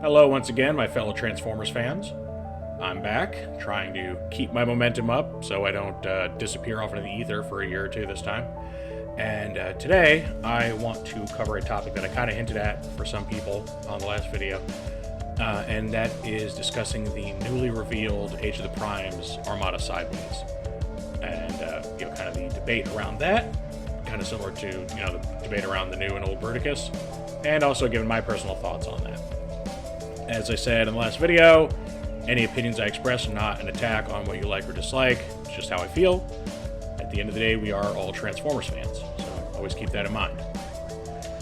Hello once again, my fellow Transformers fans. I'm back, trying to keep my momentum up so I don't disappear off into the ether for a year or two this time. And today, I want to cover a topic that I kind of hinted at for some people on the last video, and that is discussing the newly revealed Age of the Primes Armada Sideways. And, kind of the debate around that, kind of similar to, the debate around the new and old Bruticus, and also giving my personal thoughts on that. As I said in the last video, any opinions I express are not an attack on what you like or dislike. It's just how I feel. At the end of the day, we are all Transformers fans, so always keep that in mind.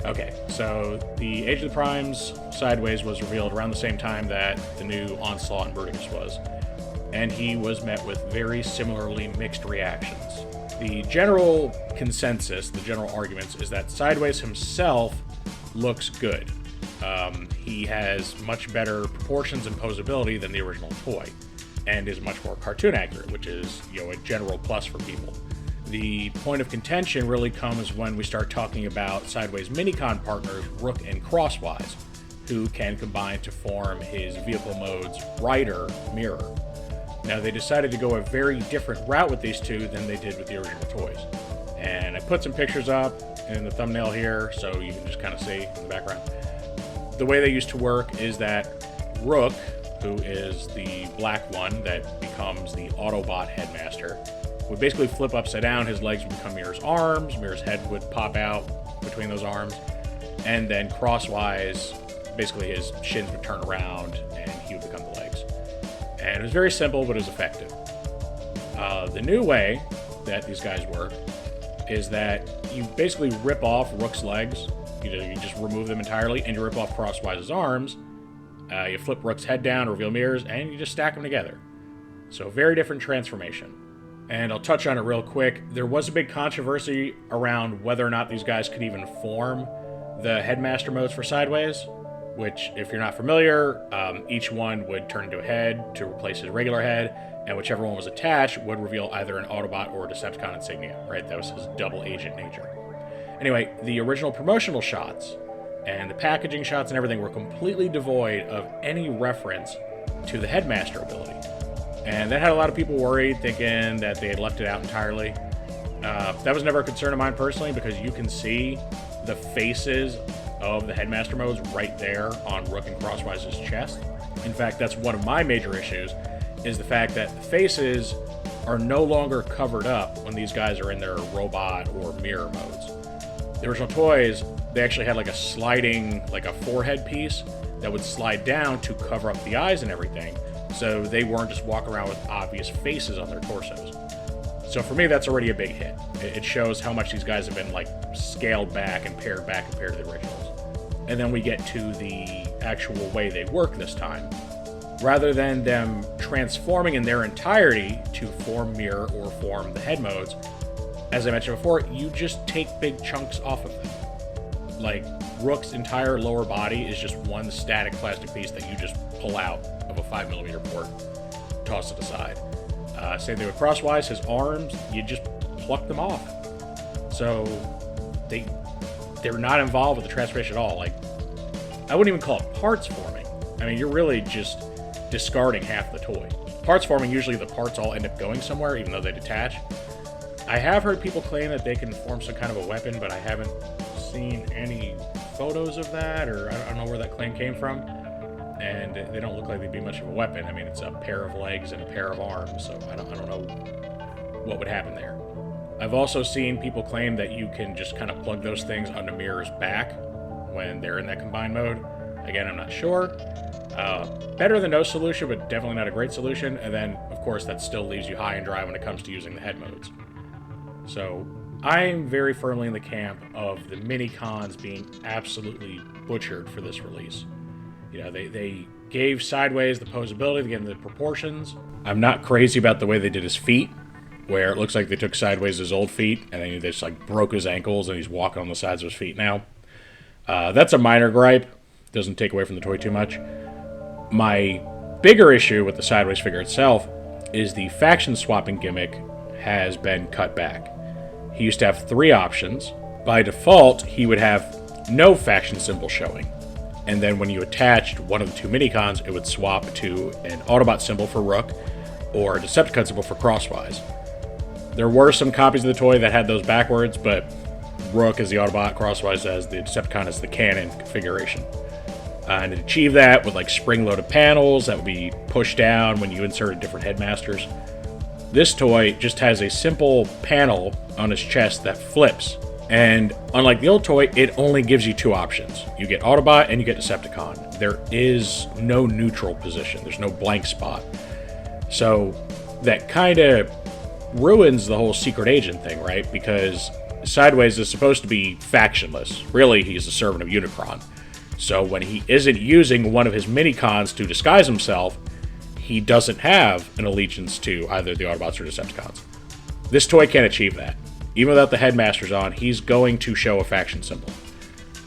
Okay, so the Age of the Primes Sideways was revealed around the same time that the new Onslaught and Bruticus was, and he was met with very similarly mixed reactions. The general consensus, the general arguments, is that Sideways himself looks good. He has much better proportions and posability than the original toy, and is much more cartoon accurate, which is, a general plus for people. The point of contention really comes when we start talking about Sideways Minicon partners Rook and Crosswise, who can combine to form his vehicle mode's Rider Mirror. Now, they decided to go a very different route with these two than they did with the original toys. And I put some pictures up in the thumbnail here, so you can just kind of see in the background. The way they used to work is that Rook, who is the black one that becomes the Autobot headmaster, would basically flip upside down. His legs would become Mirror's arms, Mirror's head would pop out between those arms, and then crosswise, basically his shins would turn around and he would become the legs. And it was very simple, but it was effective. The new way that these guys work is that you basically rip off Rook's legs. You just remove them entirely, and you rip off Crosswise's arms. You flip Rook's head down, reveal mirrors, and you just stack them together. So, very different transformation. And I'll touch on it real quick. There was a big controversy around whether or not these guys could even form the headmaster modes for Sideways, which, if you're not familiar, each one would turn into a head to replace his regular head, and whichever one was attached would reveal either an Autobot or a Decepticon insignia, right? That was his double agent nature. Anyway, the original promotional shots and the packaging shots and everything were completely devoid of any reference to the headmaster ability. And that had a lot of people worried, thinking that they had left it out entirely. That was never a concern of mine personally, because you can see the faces of the headmaster modes right there on Rook and Crosswise's chest. In fact, that's one of my major issues, is the fact that the faces are no longer covered up when these guys are in their robot or mirror modes. The original toys, they actually had like a sliding, like a forehead piece that would slide down to cover up the eyes and everything, so they weren't just walking around with obvious faces on their torsos. So for me, that's already a big hit. It shows how much these guys have been like scaled back and pared back compared to the originals. And then we get to the actual way they work this time. Rather than them transforming in their entirety to form mirror or form the head modes, as I mentioned before, you just take big chunks off of them. Like, Rook's entire lower body is just one static plastic piece that you just pull out of a 5mm port, toss it aside. Same thing with Crosswise, his arms, you just pluck them off. So, they're not involved with the transformation at all. Like, I wouldn't even call it parts forming. I mean, you're really just discarding half the toy. Parts forming, usually the parts all end up going somewhere, even though they detach. I have heard people claim that they can form some kind of a weapon, but I haven't seen any photos of that, or I don't know where that claim came from. And they don't look like they'd be much of a weapon. I mean, it's a pair of legs and a pair of arms, so I don't know what would happen there. I've also seen people claim that you can just kind of plug those things onto Mirror's back when they're in that combined mode. Again, I'm not sure. Better than no solution, but definitely not a great solution. And then, of course, that still leaves you high and dry when it comes to using the head modes. So, I'm very firmly in the camp of the Minicons being absolutely butchered for this release. They gave Sideways the posability, they gave him the proportions. I'm not crazy about the way they did his feet, where it looks like they took Sideways' old feet, and then they just broke his ankles, and he's walking on the sides of his feet now. That's a minor gripe. Doesn't take away from the toy too much. My bigger issue with the Sideways figure itself is the faction swapping gimmick has been cut back. He used to have 3 options. By default, he would have no faction symbol showing. and then when you attached one of the two Minicons, it would swap to an Autobot symbol for Rook or a Decepticon symbol for Crosswise. There were some copies of the toy that had those backwards, but Rook is the Autobot, Crosswise as the Decepticon is the canon configuration. And to achieve that with like spring-loaded panels that would be pushed down when you inserted different headmasters. This toy just has a simple panel on his chest that flips. And unlike the old toy, it only gives you two options. You get Autobot and you get Decepticon. There is no neutral position. There's no blank spot. So that kind of ruins the whole secret agent thing, right? Because Sideways is supposed to be factionless. Really, he's a servant of Unicron. So when he isn't using one of his Minicons to disguise himself, he doesn't have an allegiance to either the Autobots or Decepticons. This toy can't achieve that. Even without the headmasters on, he's going to show a faction symbol.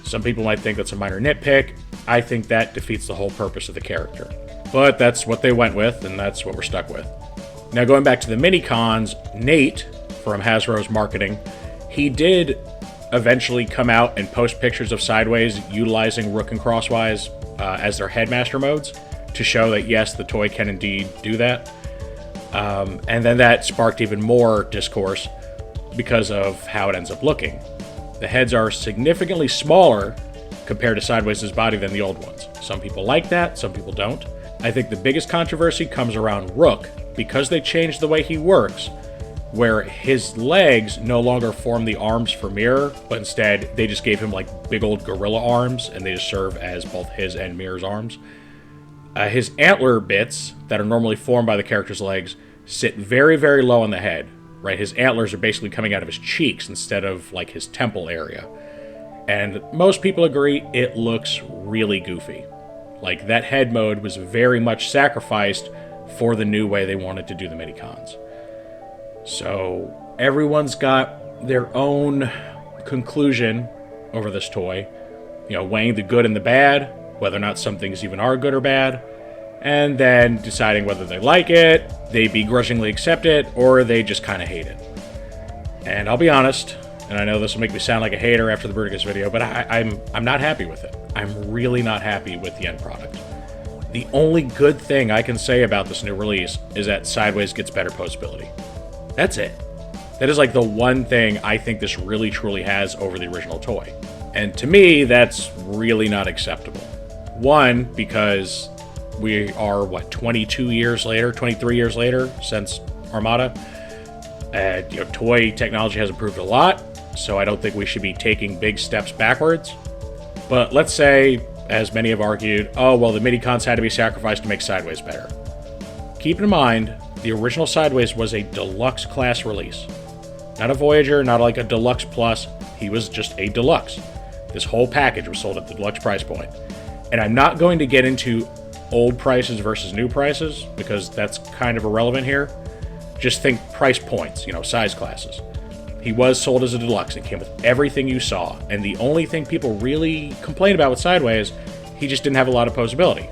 Some people might think that's a minor nitpick. I think that defeats the whole purpose of the character. But that's what they went with, and that's what we're stuck with. Now going back to the Minicons, Nate from Hasbro's marketing, he did eventually come out and post pictures of Sideways utilizing Rook and Crosswise as their headmaster modes to show that yes, the toy can indeed do that. And then that sparked even more discourse because of how it ends up looking. The heads are significantly smaller compared to Sideways' body than the old ones. Some people like that, some people don't. I think the biggest controversy comes around Rook, because they changed the way he works, where his legs no longer form the arms for Mirror, but instead they just gave him like big old gorilla arms, and they just serve as both his and Mirror's arms. His antler bits that are normally formed by the character's legs sit very, very low on the head, right? His antlers are basically coming out of his cheeks instead of like his temple area. And most people agree it looks really goofy. Like that head mode was very much sacrificed for the new way they wanted to do the Minicons. So everyone's got their own conclusion over this toy, weighing the good and the bad, whether or not some things even are good or bad, and then deciding whether they like it, they begrudgingly accept it, or they just kind of hate it. And I'll be honest, and I know this will make me sound like a hater after the Bruticus video, but I'm not happy with it. I'm really not happy with the end product. The only good thing I can say about this new release is that Sideways gets better posability. That's it. That is like the one thing I think this really truly has over the original toy. And to me, that's really not acceptable. One, because we are, 22 years later, 23 years later since Armada. Toy technology has improved a lot, so I don't think we should be taking big steps backwards. But let's say, as many have argued, oh, well, the Minicons had to be sacrificed to make Sideways better. Keep in mind, the original Sideways was a deluxe class release. Not a Voyager, not like a Deluxe Plus. He was just a deluxe. This whole package was sold at the deluxe price point. And I'm not going to get into old prices versus new prices, because that's kind of irrelevant here. Just think price points, size classes. He was sold as a deluxe and came with everything you saw. And the only thing people really complain about with Sideways, he just didn't have a lot of posability.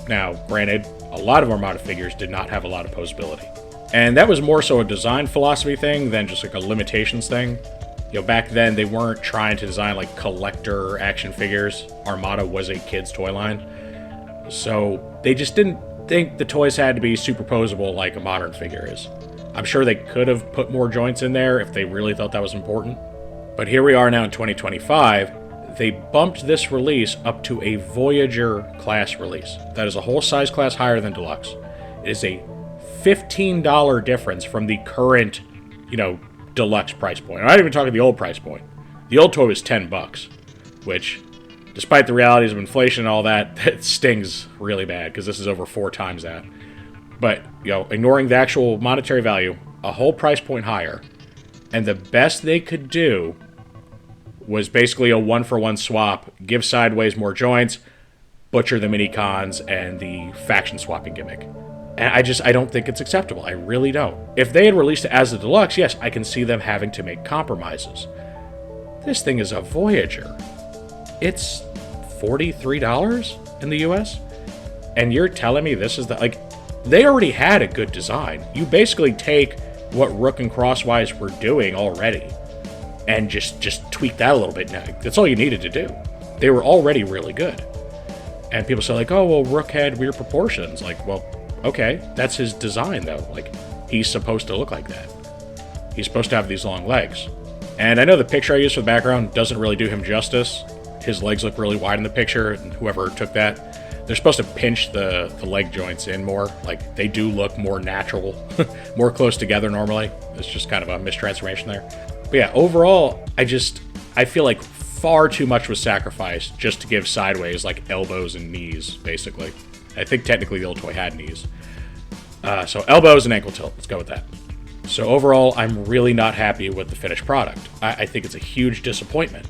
Now, granted, a lot of Armada figures did not have a lot of posability. And that was more so a design philosophy thing than just like a limitations thing. Back then they weren't trying to design like collector action figures. Armada was a kid's toy line. So they just didn't think the toys had to be superposable like a modern figure is. I'm sure they could have put more joints in there if they really thought that was important. But here we are now in 2025. They bumped this release up to a Voyager class release. That is a whole size class higher than Deluxe. It is a $15 difference from the current, Deluxe price point. I'm not even talking the old price point. The old toy was $10, which, despite the realities of inflation and all that, it stings really bad because this is over 4 times that. But, ignoring the actual monetary value, a whole price point higher, and the best they could do was basically a 1-for-1 swap, give Sideways more joints, butcher the Minicons, and the faction swapping gimmick. And I don't think it's acceptable. I really don't. If they had released it as a deluxe, yes, I can see them having to make compromises. This thing is a Voyager. It's $43 in the US? And you're telling me this is they already had a good design. You basically take what Rook and Crosswise were doing already and just tweak that a little bit now. That's all you needed to do. They were already really good. And people say like, oh, well, Rook had weird proportions. Like, well, okay, that's his design though. Like, he's supposed to look like that. He's supposed to have these long legs. And I know the picture I used for the background doesn't really do him justice. His legs look really wide in the picture, and whoever took that, they're supposed to pinch the leg joints in more. Like, they do look more natural, more close together normally. It's just kind of a mistransformation there. But yeah, overall, I feel like far too much was sacrificed just to give Sideways like elbows and knees, basically. I think technically the old toy had knees. So elbows and ankle tilt, let's go with that. So overall, I'm really not happy with the finished product. I think it's a huge disappointment.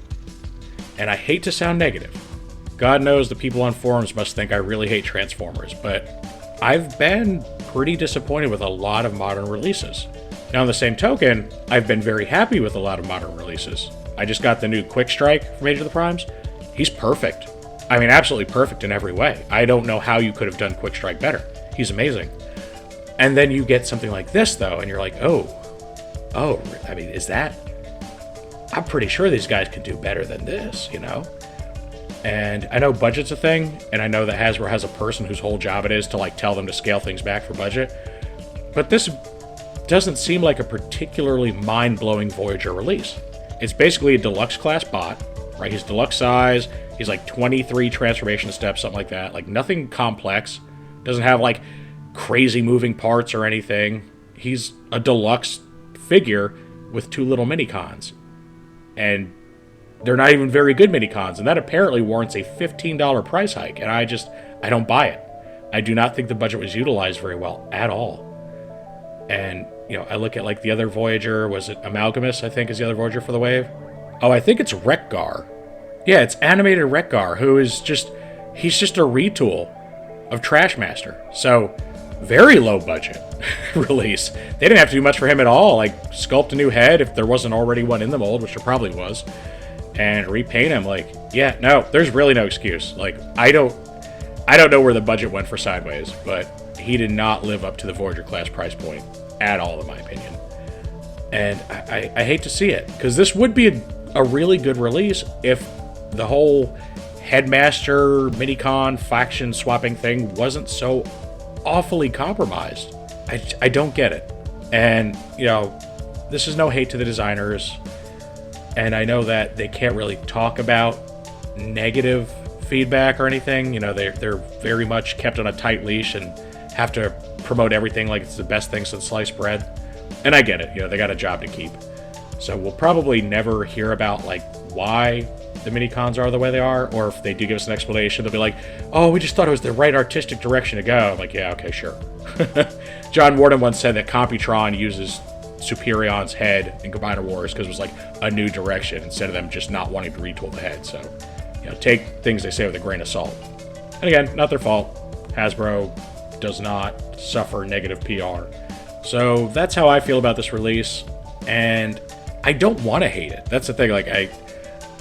And I hate to sound negative. God knows the people on forums must think I really hate Transformers, but I've been pretty disappointed with a lot of modern releases. Now, on the same token, I've been very happy with a lot of modern releases. I just got the new Quick Strike from Age of the Primes. He's perfect. I mean, absolutely perfect in every way. I don't know how you could have done Quick Strike better. He's amazing. And then you get something like this, though, and you're like, oh, I mean, is that... I'm pretty sure these guys can do better than this, you know? And I know budget's a thing, and I know that Hasbro has a person whose whole job it is to, like, tell them to scale things back for budget. But this doesn't seem like a particularly mind-blowing Voyager release. It's basically a deluxe class bot, right? He's deluxe size, he's like 23 transformation steps, something like that. Like, nothing complex. Doesn't have, like, crazy moving parts or anything. He's a deluxe figure with 2 little Minicons. And they're not even very good Minicons, and that apparently warrants a $15 price hike, and I don't buy it. I do not think the budget was utilized very well at all. And, you know, I look at, like, the other Voyager, was it Amalgamus, I think, is the other Voyager for the wave? Oh, I think it's Wreck-Gar. Yeah, it's animated Wreck-Gar, who is he's just a retool of Trashmaster. So, very low budget release. They didn't have to do much for him at all, like sculpt a new head if there wasn't already one in the mold, which there probably was, and repaint him. Like, yeah, no, there's really no excuse. Like, I don't know where the budget went for Sideways, but he did not live up to the Voyager class price point at all, in my opinion. And I hate to see it, because this would be a really good release if the whole Headmaster Minicon faction swapping thing wasn't so awfully compromised. I don't get it. And, you know, this is no hate to the designers, and I know that they can't really talk about negative feedback or anything. You know, they're very much kept on a tight leash and have to promote everything like it's the best thing since sliced bread. And I get it, you know, they got a job to keep. So we'll probably never hear about, like, why the Minicons are the way they are, or if they do give us an explanation, they'll be like, oh, we just thought it was the right artistic direction to go. I'm like, yeah, okay, sure. John Warden once said that Computron uses Superion's head in Combiner Wars because it was like a new direction instead of them just not wanting to retool the head. So, you know, take things they say with a grain of salt. And again, not their fault. Hasbro does not suffer negative PR. So that's how I feel about this release, and I don't want to hate it. That's the thing, like,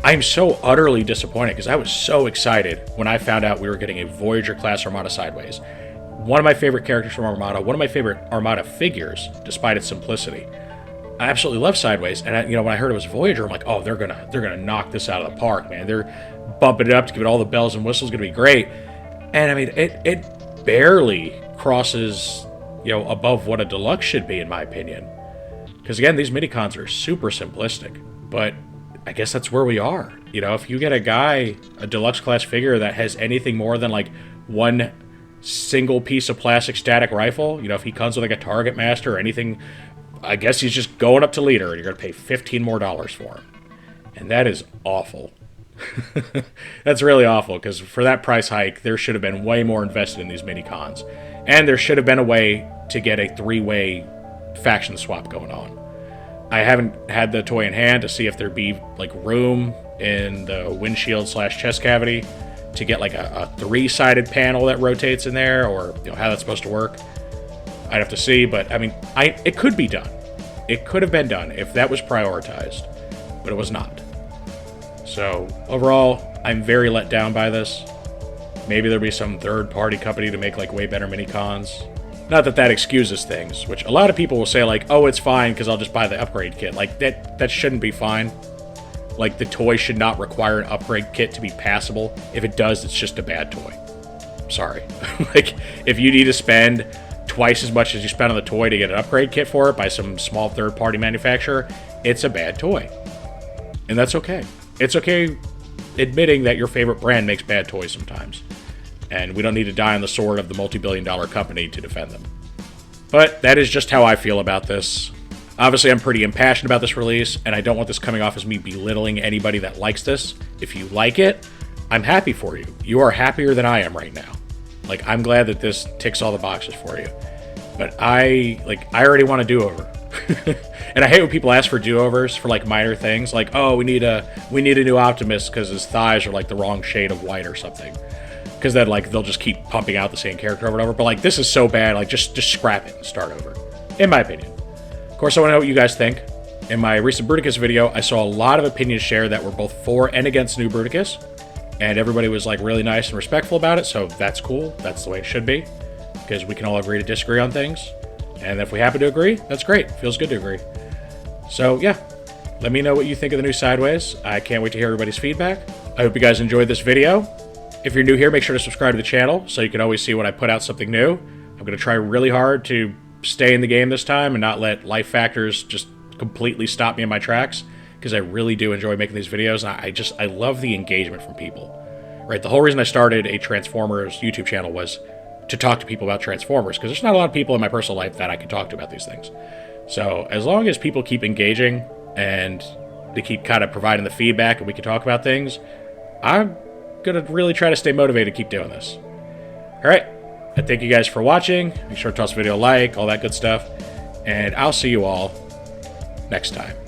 I'm so utterly disappointed because I was so excited when I found out we were getting a Voyager-class Armada Sideways. One of my favorite characters from Armada, one of my favorite Armada figures, despite its simplicity. I absolutely love Sideways, and you know, when I heard it was Voyager, I'm like, oh, they're gonna knock this out of the park, man. They're bumping it up to give it all the bells and whistles. Gonna be great. And I mean, it barely crosses, you know, above what a deluxe should be, in my opinion. Because again, these Minicons are super simplistic, but I guess that's where we are. You know, if you get a deluxe class figure that has anything more than like one single piece of plastic static rifle, you know, if he comes with like a Target Master or anything, I guess he's just going up to leader, and you're going to pay $15 more for him. And that is awful. That's really awful, because for that price hike, there should have been way more invested in these Minicons. And there should have been a way to get a 3-way faction swap going on. I haven't had the toy in hand to see if there'd be like room in the windshield / chest cavity to get like a 3-sided panel that rotates in there, or you know how that's supposed to work. I'd have to see, but I mean, it could be done. It could have been done if that was prioritized, but it was not. So overall, I'm very let down by this. Maybe there'll be some third-party company to make like way better Minicons. Not that excuses things, which a lot of people will say like, oh, it's fine because I'll just buy the upgrade kit. Like, that shouldn't be fine. Like, the toy should not require an upgrade kit to be passable. If it does, it's just a bad toy. Sorry. Like, if you need to spend twice as much as you spend on the toy to get an upgrade kit for it by some small third-party manufacturer, it's a bad toy. And that's okay. It's okay admitting that your favorite brand makes bad toys sometimes. And we don't need to die on the sword of the multi-billion-dollar company to defend them. But that is just how I feel about this. Obviously, I'm pretty impassioned about this release, and I don't want this coming off as me belittling anybody that likes this. If you like it, I'm happy for you. You are happier than I am right now. Like, I'm glad that this ticks all the boxes for you. But I already want a do-over. And I hate when people ask for do-overs for, like, minor things. Like, oh, we need a new Optimus because his thighs are, like, the wrong shade of white or something. Because then, like, they'll just keep pumping out the same character or whatever. But, like, this is so bad, like, just scrap it and start over. In my opinion. Of course, I want to know what you guys think. In my recent Bruticus video, I saw a lot of opinions shared that were both for and against new Bruticus. And everybody was, like, really nice and respectful about it, so that's cool. That's the way it should be. Because we can all agree to disagree on things. And if we happen to agree, that's great. Feels good to agree. So, yeah. Let me know what you think of the new Sideways. I can't wait to hear everybody's feedback. I hope you guys enjoyed this video. If you're new here, make sure to subscribe to the channel so you can always see when I put out something new. I'm going to try really hard to stay in the game this time and not let life factors just completely stop me in my tracks, because I really do enjoy making these videos, and I love the engagement from people. Right? The whole reason I started a Transformers YouTube channel was to talk to people about Transformers, because there's not a lot of people in my personal life that I can talk to about these things. So as long as people keep engaging and they keep kind of providing the feedback and we can talk about things, I'm going to really try to stay motivated to keep doing this. Alright, I thank you guys for watching. Make sure to toss the video a like, all that good stuff. And I'll see you all next time.